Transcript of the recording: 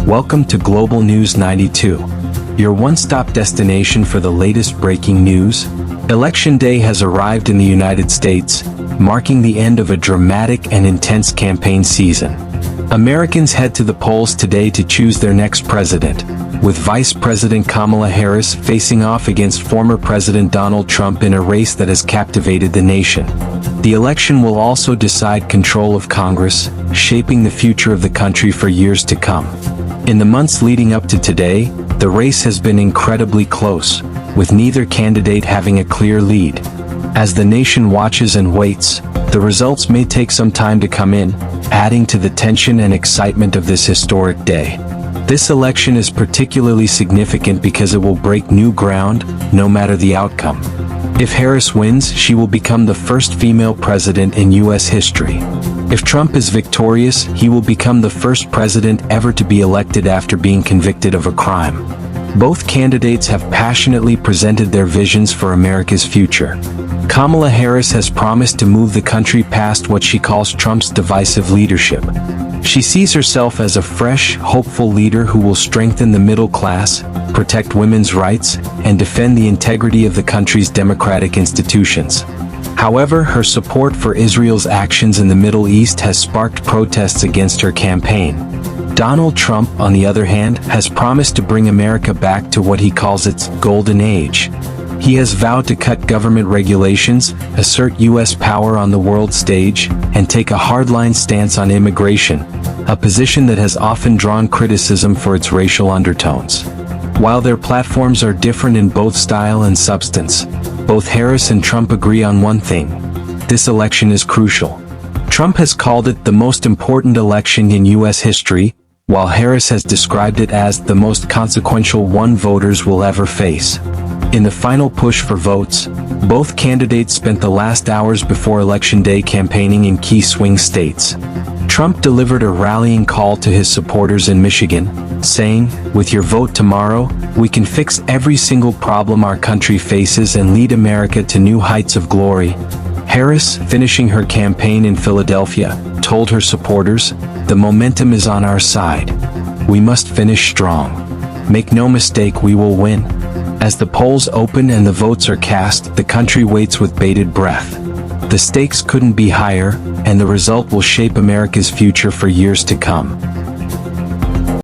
Welcome to Global News 92, your one-stop destination for the latest breaking news. Election Day has arrived in the United States, marking the end of a dramatic and intense campaign season. Americans head to the polls today to choose their next president, with Vice President Kamala Harris facing off against former President Donald Trump in a race that has captivated the nation. The election will also decide control of Congress, shaping the future of the country for years to come. In the months leading up to today, the race has been incredibly close, with neither candidate having a clear lead. As the nation watches and waits, the results may take some time to come in, adding to the tension and excitement of this historic day. This election is particularly significant because it will break new ground, no matter the outcome. If Harris wins, she will become the first female president in U.S. history. If Trump is victorious, he will become the first president ever to be elected after being convicted of a crime. Both candidates have passionately presented their visions for America's future. Kamala Harris has promised to move the country past what she calls Trump's divisive leadership. She sees herself as a fresh, hopeful leader who will strengthen the middle class, protect women's rights, and defend the integrity of the country's democratic institutions. However, her support for Israel's actions in the Middle East has sparked protests against her campaign. Donald Trump, on the other hand, has promised to bring America back to what he calls its golden age. He has vowed to cut government regulations, assert U.S. power on the world stage, and take a hardline stance on immigration, a position that has often drawn criticism for its racial undertones. While their platforms are different in both style and substance, both Harris and Trump agree on one thing: this election is crucial. Trump has called it the most important election in U.S. history, while Harris has described it as the most consequential one voters will ever face. In the final push for votes, both candidates spent the last hours before Election Day campaigning in key swing states. Trump delivered a rallying call to his supporters in Michigan, saying, "With your vote tomorrow, we can fix every single problem our country faces and lead America to new heights of glory." Harris, finishing her campaign in Philadelphia, told her supporters, "The momentum is on our side. We must finish strong. Make no mistake, we will win." As the polls open and the votes are cast, the country waits with bated breath. The stakes couldn't be higher, and the result will shape America's future for years to come.